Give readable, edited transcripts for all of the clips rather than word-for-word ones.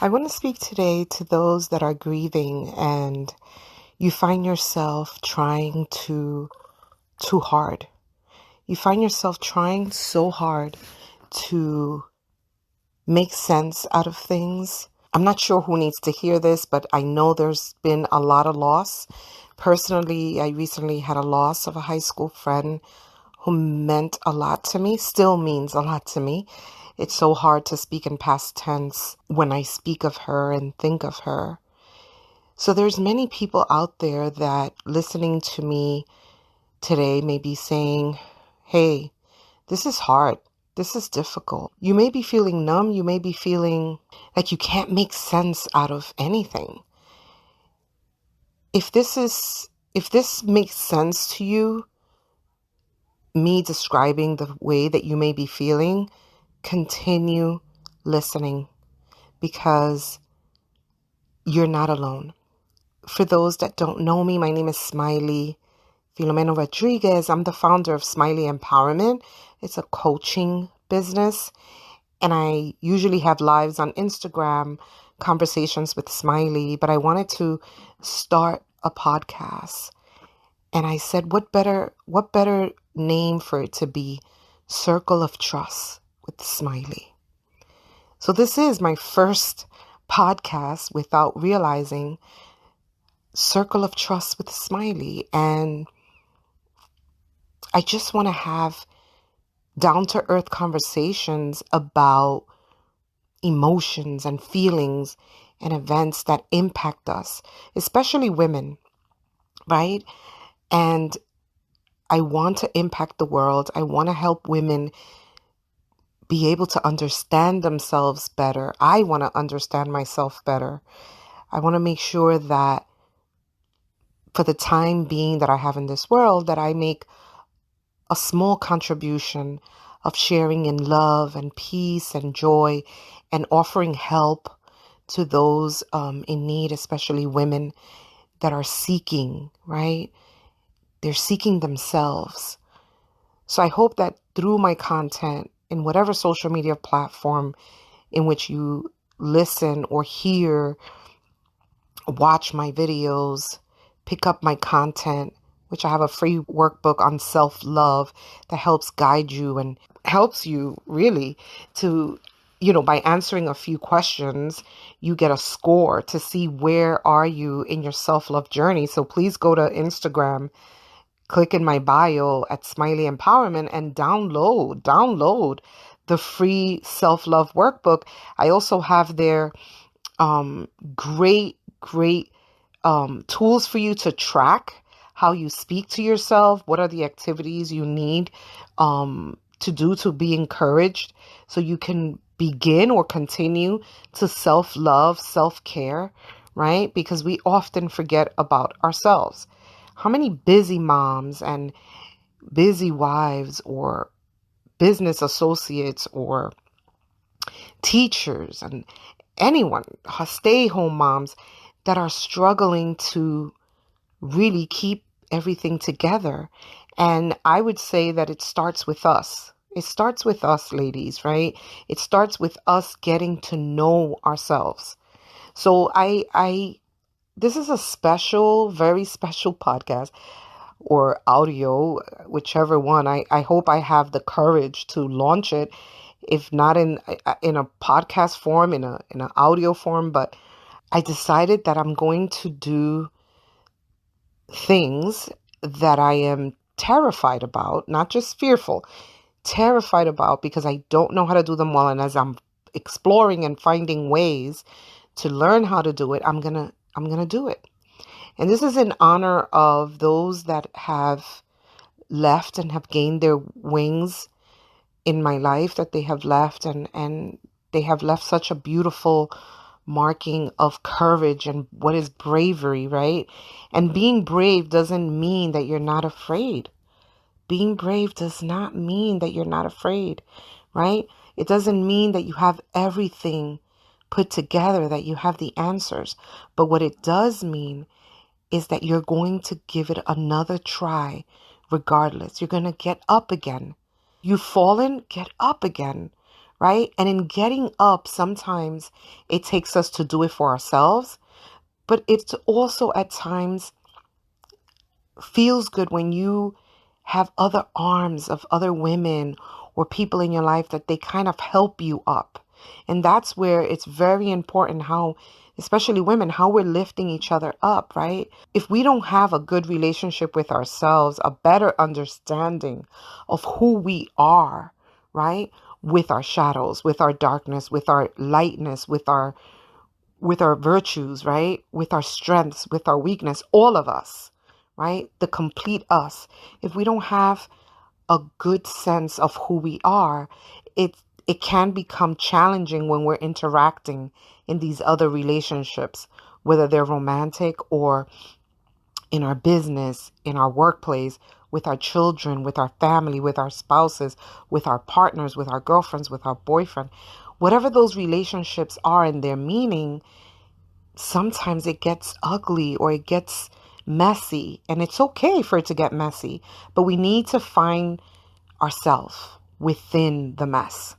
I want to speak today to those that are grieving and you find yourself trying too hard. You find yourself trying so hard to make sense out of things. I'm not sure who needs to hear this, but I know there's been a lot of loss. Personally, I recently had a loss of a high school friend who meant a lot to me, still means a lot to me. It's so hard to speak in past tense when I speak of her and think of her. So there's many people out there that listening to me today may be saying, hey, this is hard. This is difficult. You may be feeling numb. You may be feeling like you can't make sense out of anything. If this makes sense to you, me describing the way that you may be feeling, continue listening because you're not alone. For those that don't know me, my name is Smilie Filomeno Rodriguez. I'm the founder of Smilie Empowerment. It's a coaching business. And I usually have lives on Instagram, conversations with Smilie, but I wanted to start a podcast. And I said, what better name for it to be? Circle of Trust with Smilie. So this is my first podcast without realizing, Circle of Trust with Smilie. And I just want to have down-to-earth conversations about emotions and feelings and events that impact us, especially women, right? And I want to impact the world. I want to help women be able to understand themselves better. I want to understand myself better. I want to make sure that for the time being that I have in this world, that I make a small contribution of sharing in love and peace and joy and offering help to those in need, especially women that are seeking, right? They're seeking themselves. So I hope that through my content in whatever social media platform in which you listen or hear, watch my videos, pick up my content, which I have a free workbook on self-love that helps guide you and helps you really to, by answering a few questions, you get a score to see where are you in your self-love journey. So please go to Instagram, click in my bio at Smilie Empowerment and download the free self-love workbook. I also have their great tools for you to track how you speak to yourself. What are the activities you need to do to be encouraged so you can begin or continue to self-love, self-care, right? Because we often forget about ourselves. How many busy moms and busy wives or business associates or teachers and anyone, stay-at-home moms that are struggling to really keep everything together. And I would say that it starts with us. It starts with us, ladies, right? It starts with us getting to know ourselves. So this is a special, very special podcast or audio, whichever one. I hope I have the courage to launch it, if not in a podcast form, in an audio form. But I decided that I'm going to do things that I am terrified about, not just fearful, terrified about, because I don't know how to do them well. And as I'm exploring and finding ways to learn how to do it, I'm going to do it. And this is in honor of those that have left and have gained their wings in my life, that they have left and they have left such a beautiful marking of courage and what is bravery, right? And being brave doesn't mean that you're not afraid. Being brave does not mean that you're not afraid, right? It doesn't mean that you have everything put together, that you have the answers. But what it does mean is that you're going to give it another try regardless. You're going to get up again. You've fallen, get up again, right? And in getting up, sometimes it takes us to do it for ourselves, but it's also at times feels good when you have other arms of other women or people in your life that they kind of help you up. And that's where it's very important how, especially women, how we're lifting each other up, right? If we don't have a good relationship with ourselves, a better understanding of who we are, right? With our shadows, with our darkness, with our lightness, with our virtues, right? With our strengths, with our weakness, all of us, right? The complete us. If we don't have a good sense of who we are, it it can become challenging when we're interacting in these other relationships, whether they're romantic or in our business, in our workplace, with our children, with our family, with our spouses, with our partners, with our girlfriends, with our boyfriend. Whatever those relationships are in their meaning, sometimes it gets ugly or it gets messy, and it's okay for it to get messy, but we need to find ourselves within the mess,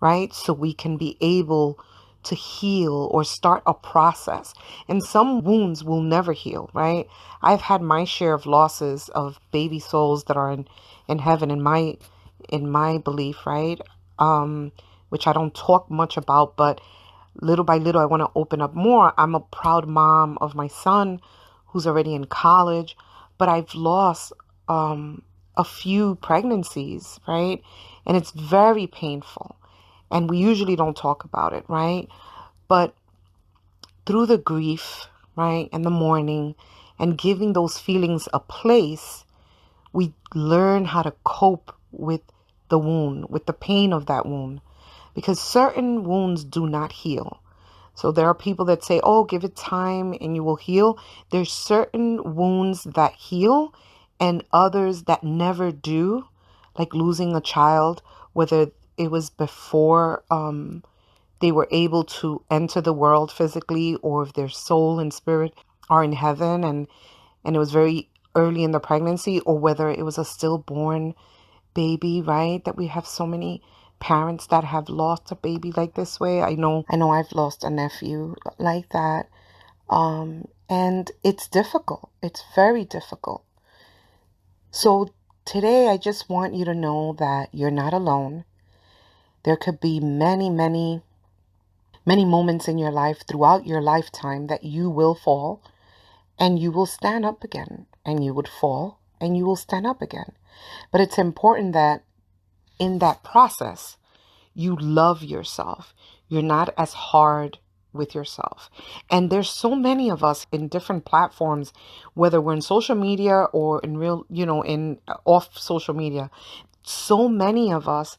right? So we can be able to heal or start a process. And some wounds will never heal, right? I've had my share of losses of baby souls that are in heaven in my belief, right? Which I don't talk much about, but little by little, I want to open up more. I'm a proud mom of my son who's already in college, but I've lost a few pregnancies, right? And it's very painful. And we usually don't talk about it, right? But through the grief, right, and the mourning and giving those feelings a place, we learn how to cope with the wound, with the pain of that wound. Because certain wounds do not heal. So there are people that say, oh, give it time and you will heal. There's certain wounds that heal and others that never do, like losing a child, whether it was before they were able to enter the world physically, or if their soul and spirit are in heaven and it was very early in the pregnancy, or whether it was a stillborn baby, right? That we have so many parents that have lost a baby like this way. I know I've lost a nephew like that. And it's difficult. It's very difficult. So today I just want you to know that you're not alone. There could be many, many, many moments in your life throughout your lifetime that you will fall and you will stand up again, and you would fall and you will stand up again. But it's important that in that process, you love yourself. You're not as hard with yourself. And there's so many of us in different platforms, whether we're in social media or in real, in off social media. So many of us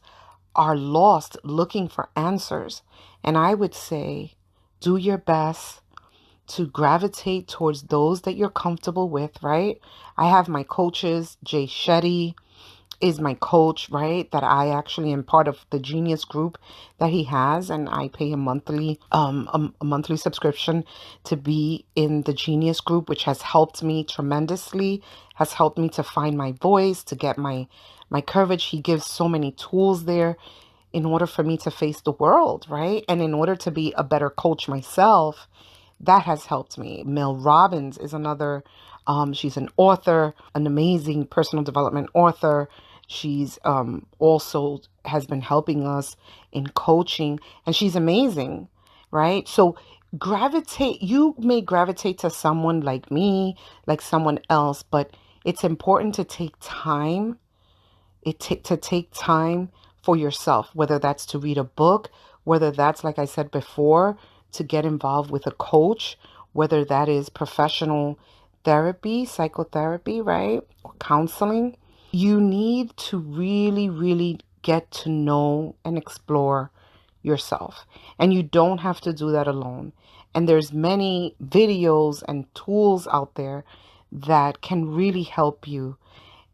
are lost looking for answers. And I would say, do your best to gravitate towards those that you're comfortable with, right? I have my coaches. Jay Shetty is my coach, right? That I actually am part of the Genius group that he has, and I pay a monthly subscription to be in the Genius group, which has helped me tremendously, has helped me to find my voice, to get my courage. He gives so many tools there in order for me to face the world, right? And in order to be a better coach myself, that has helped me. Mel Robbins is another. She's an author, an amazing personal development author. She's also has been helping us in coaching, and she's amazing, right? So you may gravitate to someone like me, like someone else, but it's important to take time to take time for yourself, whether that's to read a book, whether that's, like I said before, to get involved with a coach, whether that is professional therapy, psychotherapy, right? Or counseling. You need to really, really get to know and explore yourself. And you don't have to do that alone. And there's many videos and tools out there that can really help you,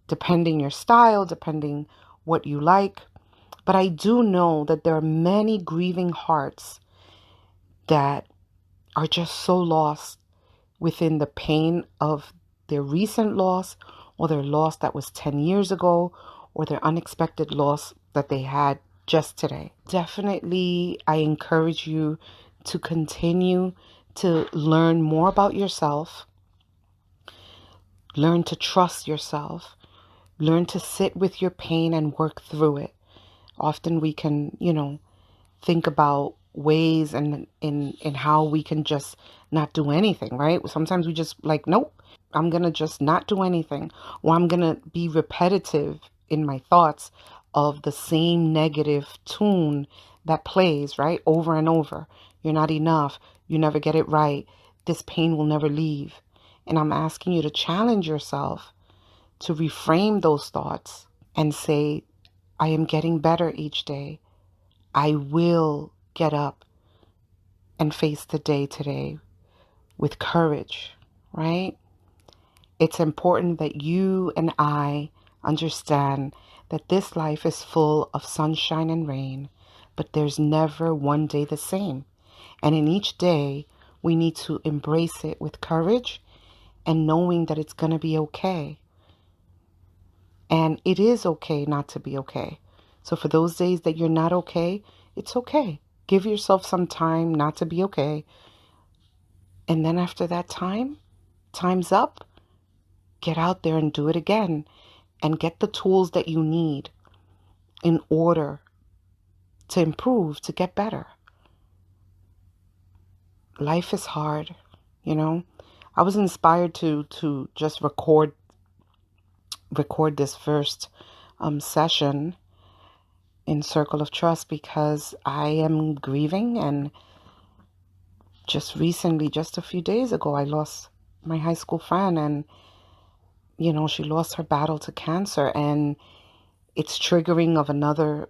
depending your style, depending what you like. But I do know that there are many grieving hearts that are just so lost within the pain of their recent loss, or their loss that was 10 years ago, or their unexpected loss that they had just today. Definitely, I encourage you to continue to learn more about yourself, learn to trust yourself, learn to sit with your pain and work through it. Often we can, think about ways and in how we can just not do anything, right? Sometimes we just like, nope, I'm gonna just not do anything, or I'm gonna be repetitive in my thoughts of the same negative tune that plays, right, over and over. You're not enough, you never get it right, this pain will never leave. And I'm asking you to challenge yourself to reframe those thoughts and say, I am getting better each day. I will get up and face the day today with courage, right? It's important that you and I understand that this life is full of sunshine and rain, but there's never one day the same. And in each day, we need to embrace it with courage and knowing that it's going to be okay. And it is okay not to be okay. So for those days that you're not okay, it's okay. Give yourself some time not to be okay. And then after that time's up, get out there and do it again and get the tools that you need in order to improve, to get better. Life is hard, you know. I was inspired to just record this first session in Circle of Trust because I am grieving, and just recently, just a few days ago, I lost my high school friend, and she lost her battle to cancer, and it's triggering of another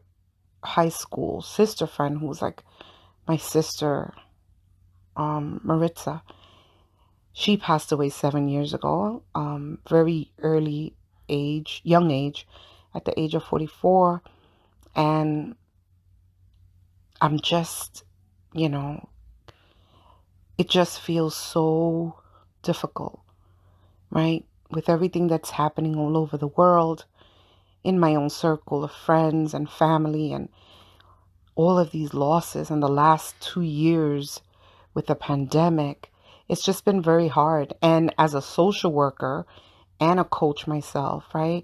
high school sister friend who's like my sister, Maritza. She passed away 7 years ago, very young age, at the age of 44. And I'm just, it just feels so difficult, right? With everything that's happening all over the world, in my own circle of friends and family, and all of these losses in the last 2 years with the pandemic, it's just been very hard. And as a social worker and a coach myself, right?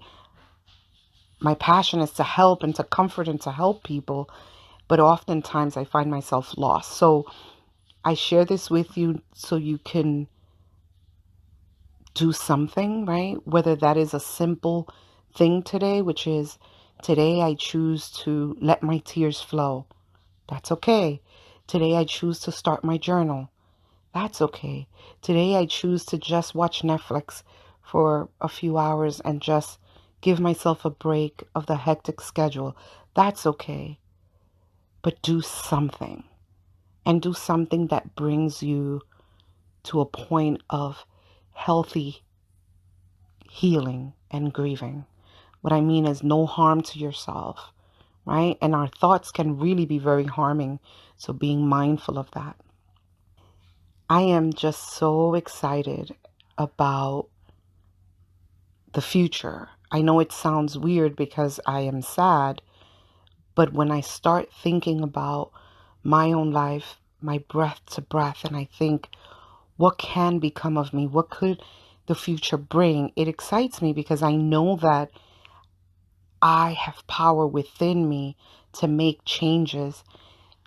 My passion is to help and to comfort and to help people, but oftentimes I find myself lost. So I share this with you so you can do something, right? Whether that is a simple thing today, which is today I choose to let my tears flow. That's okay. Today I choose to start my journal. That's okay. Today I choose to just watch Netflix for a few hours and just give myself a break of the hectic schedule. That's okay. But do something, and do something that brings you to a point of healthy healing and grieving. What I mean is no harm to yourself, right? And our thoughts can really be very harming. So being mindful of that. I am just so excited about the future. I know it sounds weird because I am sad, but when I start thinking about my own life, my breath to breath, and I think, what can become of me? What could the future bring? It excites me because I know that I have power within me to make changes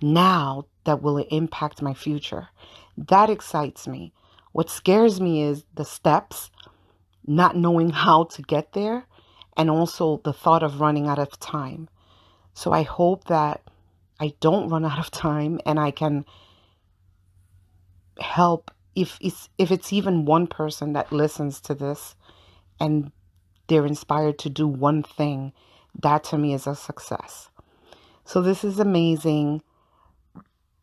now that will impact my future. That excites me. What scares me is the steps, not knowing how to get there, and also the thought of running out of time. So I hope that I don't run out of time and I can help if it's even one person that listens to this and they're inspired to do one thing. That to me is a success. So this is amazing.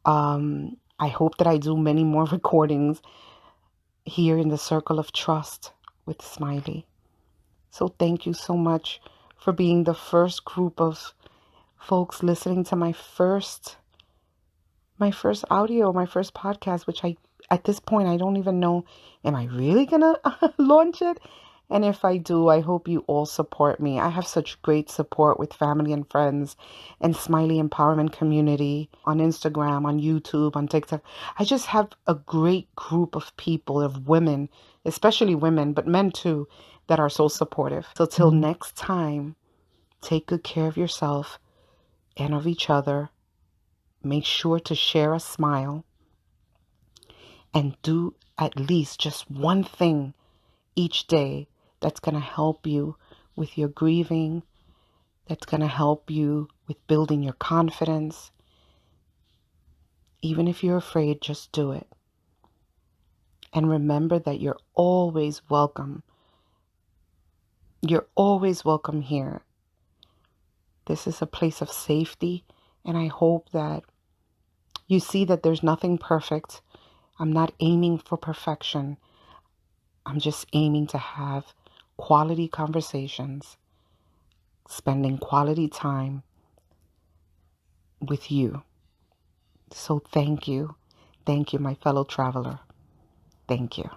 I hope that I do many more recordings here in the Circle of Trust with Smilie. So thank you so much for being the first group of folks listening to my first audio, my first podcast, which at this point, I don't even know, am I really gonna launch it? And if I do, I hope you all support me. I have such great support with family and friends and Smilie Empowerment Community on Instagram, on YouTube, on TikTok. I just have a great group of people, of women, especially women, but men too, that are so supportive. So till next time, take good care of yourself and of each other. Make sure to share a smile and do at least just one thing each day that's going to help you with your grieving, that's going to help you with building your confidence. Even if you're afraid, just do it. And remember that you're always welcome. You're always welcome here. This is a place of safety, and I hope that you see that there's nothing perfect. I'm not aiming for perfection. I'm just aiming to have quality conversations, spending quality time with you. So thank you. Thank you, my fellow traveler. Thank you.